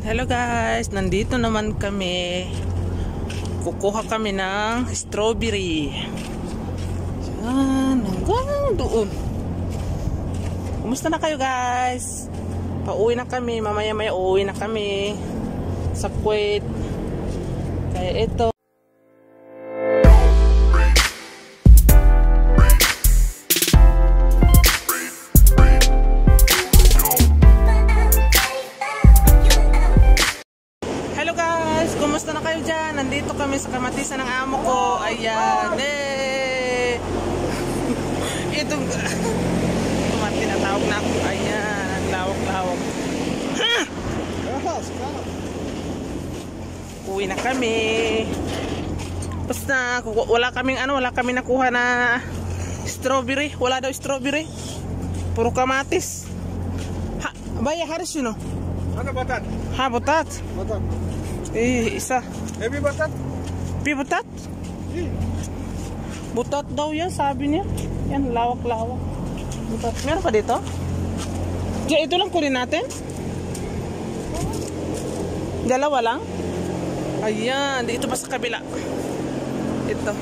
Hello guys, nandito naman kami. Kukuha kami ng strawberry. Yan, hanggang doon. Kumusta na kayo guys? Pauwi na kami, mamaya-maya uuwi na kami sa Kuwait. Kaya ito. Kumusta na kayo dyan? Nandito kami sa kamatisan ng amo ko. Ayan. Itong kamati na tawag na ako. Ayan. Lawak-lawak. Uwi na kami. Basta wala kaming nakuha na strawberry. Wala daw strawberry. Puro kamatis. Baya haris yun o. Ano batat? Ha, butat. Batat. Isa. Heavy batat? Butat? Butat daw yan, sabi niya. Yan, lawak-lawak. Butat. Meron pa dito? Diyan, ito lang kunin natin. Dalawa lang? Ayan, dito pa sa kabila. Ito.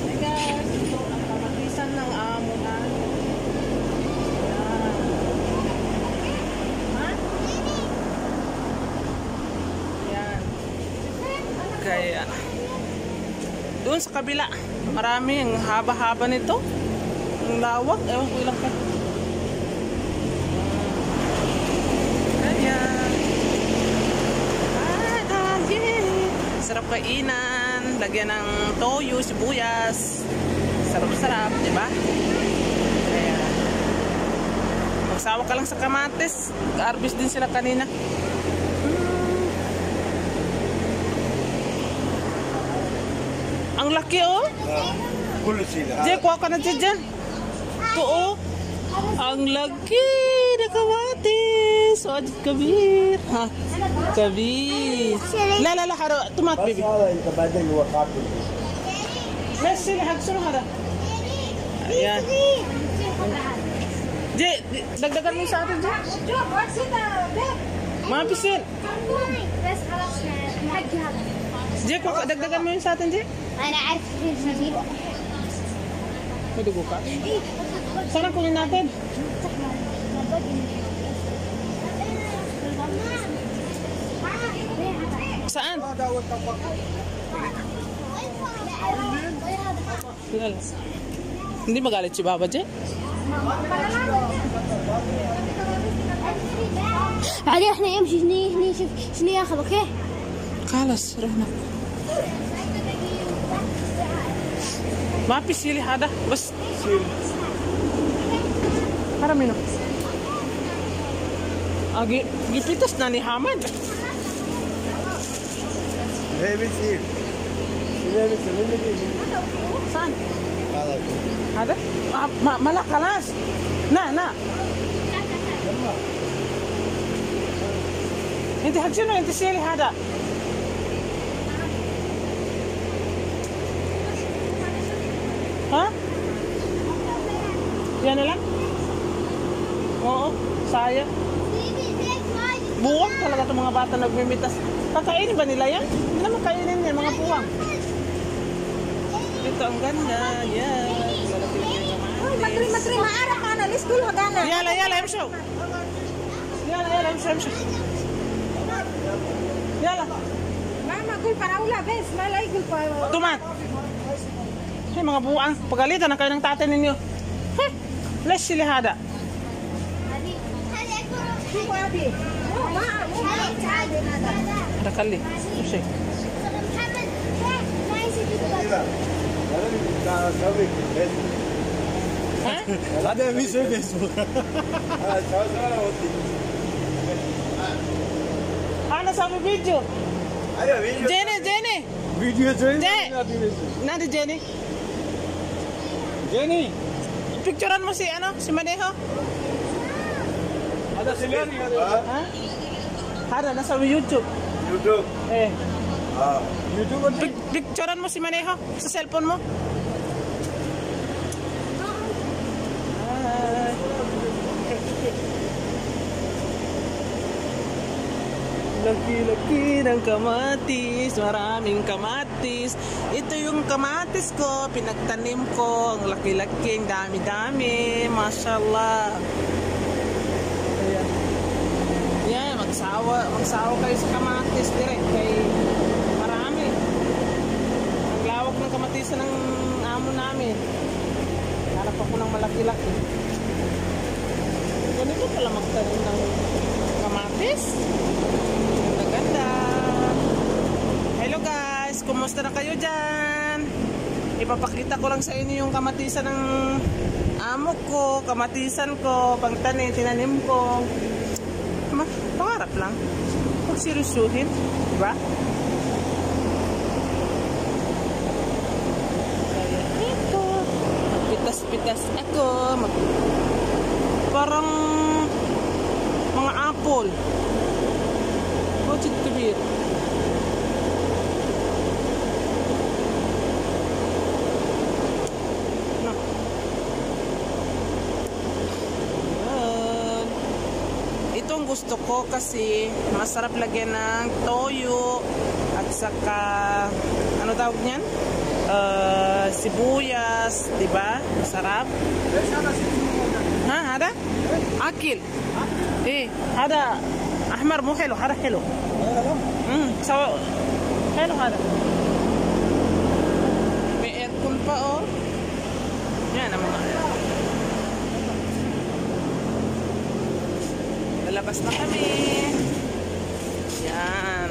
Hey guys, ito ang kamatisan ng amo na. Kaya doon sa kabila marami, ang haba-haba nito, ang lawak, ewan ko ilang ka. Kaya sarap kainan, lagyan ng toyo, sibuyas, sarap-sarap, diba? Kaya magsawa ka lang sa kamatis, ka-harvest din sila kanina. Ang laki oh. Kulo sila. Diyan, kuha ka na dyan. Ito oh. Ang laki na kamatis. Wajid kabir. Ha? Kabir. La, haro. Tumat, baby. Let's see, hagsun hara. Ayan. Diyan, dagdagan mo sa atin dyan. Mga pisil. Jek, dagdagan mo yun sa atin, Jek. أنا عارف كيف نجيب. May dugo ka? Saan kunin natin? Saan? Hindi magalit si Baba, Jek? بعدين احنا نمشي هني شوف شنو ياخذ اوكي خلاص رحنا ما في سيلي هذا بس سيلي هذا منو اجي جبتس ناني حامد Heavy seal. سان هذا ملا خلاص نا انت حق شنو انت سيلي هذا ha? Yan na lang? Oo, sayang. Buwang talaga itong mga bata nagmimitas. Kakainin ba nila yan? Hindi naman kainin yan, mga buwang. Ito ang ganda. Yan. مطري ما أعرف أنا ليش كلها قانا يلا امشوا. يلا امشوا. يلا. ماما قول فراولة بس ما لا يقول فراولة. Tumat. Hey, mga buwang. Pagalitan na kayo ng tatay ninyo. Heh, let's see hada. شوفوا أبي. ما Ada kali. Usay. Ha? هذا ميسو فيسبوك. Ano sabi video? Ayo video. Jenny. Video join. Nadi Jenny. Jenny. Picturean mo si Maneho. Ada silihan ada. Ha? Hada nasa YouTube. YouTube. YouTube Picturean mo si Maneho sa cellphone mo. laki-laki ng kamatis. Maraming kamatis. Ito yung kamatis ko. Pinagtanim ko. Ang laki-laki. Ang dami-dami. Mashallah. Ayan. Yan. Magsawa kayo sa kamatis. Direct. Kay marami. Ang lawak ng kamatisan ng amo namin. Hanap ako ng malaki-laki. Ganito pala magtanim ng kamatis. Ganda-ganda. Hello guys, kumusta na kayo dyan? Ipapakita ko lang sa inyo yung kamatisan ng amo ko, kamatisan ko, pangtanim, tinanim ko. Pangarap lang. Huwag seryosuhin, diba? Kaya ito, pitas-pitas ako, parang mga apple. Wajid kabir. No. Ayan. Ito ang gusto ko kasi masarap lagyan ng toyo at saka ano tawag niyan? Sibuyas, diba? Masarap. ها هذا اكل ايه هذا احمر مو حلو هذا حلو سوا حلو هذا may aircon pa oh yan ang mga lalabas na kami yan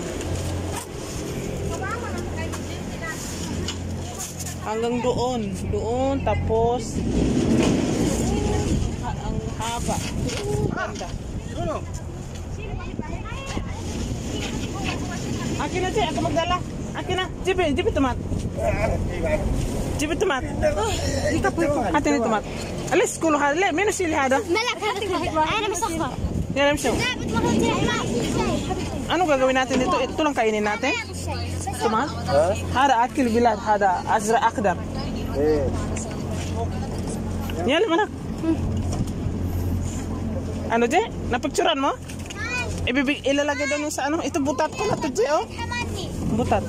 hanggang doon tapos ang haba. Ganda. Akin na, ako magdala. Akin na. Jibi tomat. Jibi tomat. Atin ni tomat. Alis, kulo hada. Le, may nasili hada. ملك انا مصفر Yan, siya. Ano gagawin natin dito? Ito lang kainin natin. Tomat? Hada, akil bilad. Hada, azra akdar. Yan, manak. Ano je? Napicturean mo? Ilalagay doon sa ano? Ito butat ko na to je oh. Butat.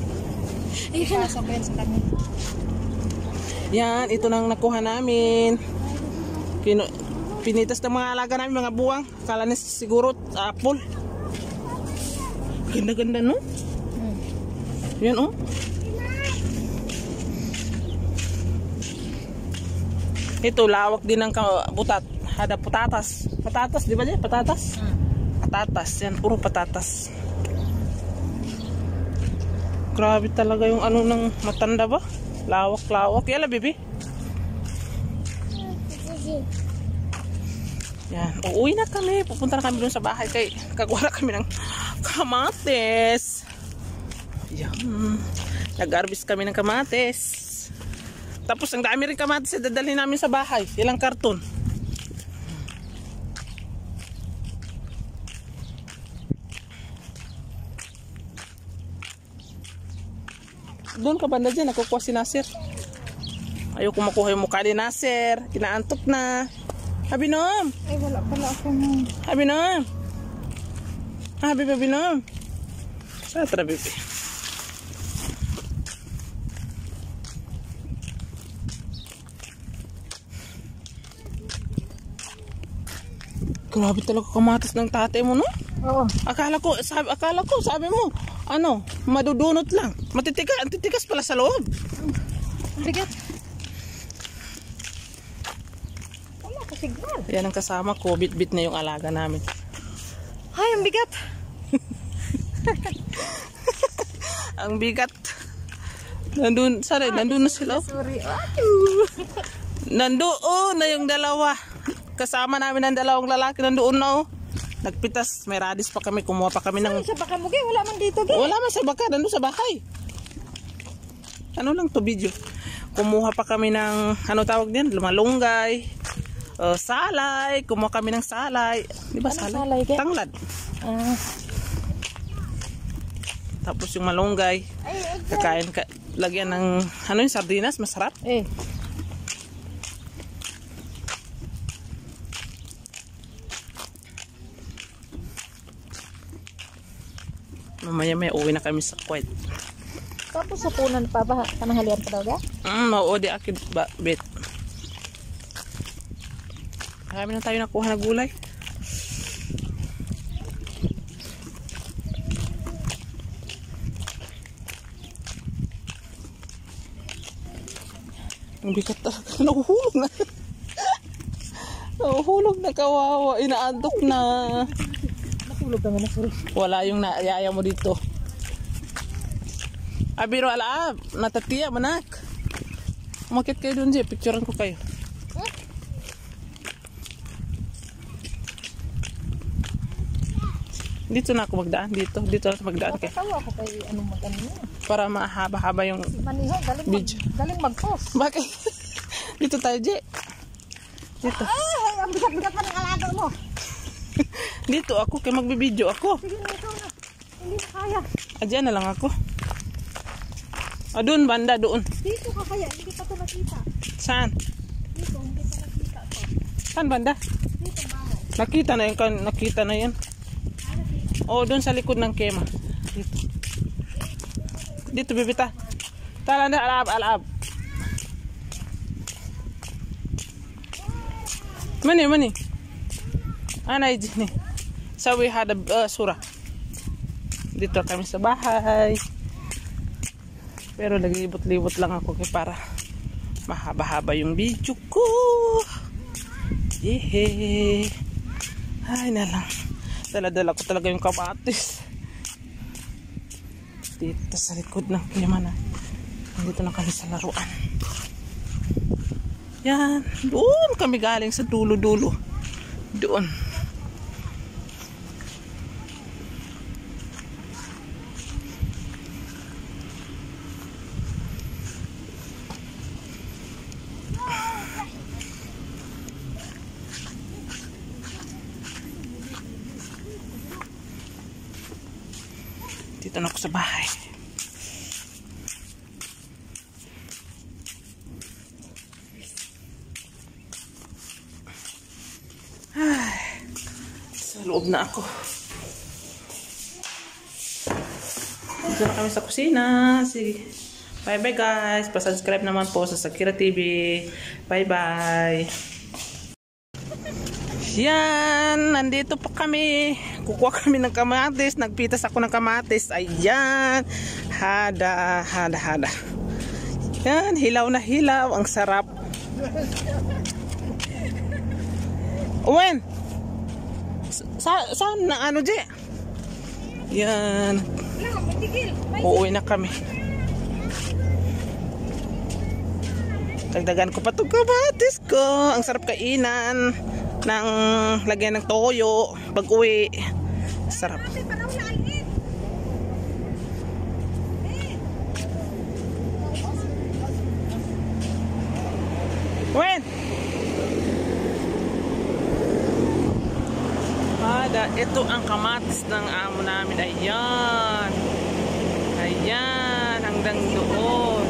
Yan, ito nang nakuha namin. Pinitas ng mga alaga namin, mga buwang. Kala na siguro apple. Ganda-ganda no? Yan oh. Ito lawak din ng butat. Ada patatas. Patatas, di ba dyan? Patatas? Patatas. Yan, puro patatas. Grabe talaga yung ano ng matanda ba? Lawak-lawak. Yala, bibi. Yan. Uuwi na kami. Pupunta na kami dun sa bahay. Kay kagwala kami ng kamates. Yan. Nag-harvest kami ng kamates. Tapos ang dami rin kamates na dadalhin namin sa bahay. Ilang karton. Doon ka banda dyan, nakukuha si Nasir. Ayoko makuha yung mukha ni Nasir. Kinaantok na. Habinom! Ay, wala pala ako mo. Habinom! Habinom! Sa tara, bibi. Grabe talaga kamatis ng tatay mo, no? Oo. Akala ko, sabi mo, ano, madudunot lang. Matitigas pala sa loob. Bigat. Wala ka signal. Yan ang kasama ko, bit-bit na yung alaga namin. Ay, ang bigat. Ang bigat. Nandun na sila. Sorry. Nandoon na yung dalawa. Kasama namin ang dalawang lalaki nandoon na oh. Nagpitas, may radis pa kami, kumuha pa kami ng... Sa baka mo, wala man dito, Wala man sa baka, nandun sa bahay. Ano lang to video. Kumuha pa kami ng, ano tawag din? Malunggay. Salay. Kumuha kami ng salay. Di ba salay? Tanglad. Tapos yung malunggay. Kakain, lagyan ng, ano yung sardinas, masarap. Mamaya-maya uwi na kami sa Kuwait. Tapos sa punan pa ba? Pananghalian pa daw ga? Mauodi akid ba, bet. Marami na tayo nakuha na gulay. Ang bigat talaga. Nahuhulog na. Nahuhulog na, kawawa. Inaantok na. Natulog naman na sorry. Wala yung naayaya mo dito. Abiro alaab. Natatiya, manak. Umakit kayo dun, Jay. Picturean ko kayo. Dito na ako magdaan. Dito na ako magdaan kayo. Tawa ako kay anong mag-ano niya. Para mahaba-haba yung Maniho, video. galing mag-post. Bakit? Dito tayo, Jay. Dito. Ay, ang bigat-bigat pa ng alaga mo. Dito ako, kaya magbibideo ako. Sige na ikaw na. Hindi na kaya. Diyan na lang ako. Doon, banda, doon. Dito ka kaya, hindi kita to nakita. Saan? Dito, hindi kita nakita to. Saan, banda? Dito bahay. Nakita na yun, nakita na yan. Doon sa likod ng kema. Dito. Dito, bibita. Tala na, alab. Mani. Anay, Jini. Sawi hada surah. Dito kami sa bahay. Pero naglibot-libot lang ako para mahaba-haba yung video ko. Yehe. Ay na lang. Dala-dala ko talaga yung kamatis. Dito sa likod ng kema na. Dito na kami sa laruan. Yan. Doon kami galing sa dulo-dulo. Doon. Dito na ako sa bahay. Ay, sa loob na ako. Dito na kami sa kusina. Sige. Bye-bye guys. Pa-subscribe naman po sa Sakira TV. Bye-bye. Yan, nandito pa kami. Kukuha kami ng kamatis. Nagpitas ako ng kamatis. Ayan. Hada. Yan, hilaw na hilaw. Ang sarap. Uwen! Saan na ano, Je? Yan. Uuwi na kami. Dagdagan ko pa itong kamatis ko. Ang sarap kainan. Nang lagyan ng toyo pag uwi. Sarap. Wen! Ito ang kamatis ng amo namin. Ayan. Ayan. Hanggang doon.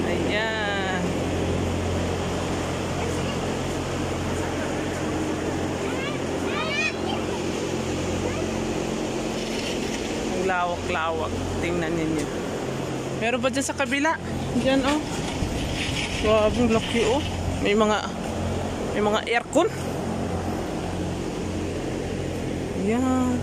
Ayan. Ang lawak-lawak. Tingnan ninyo. Meron ba dyan sa kabila? Dyan, oh. Grabe, laki, oh. May mga aircon. Yan.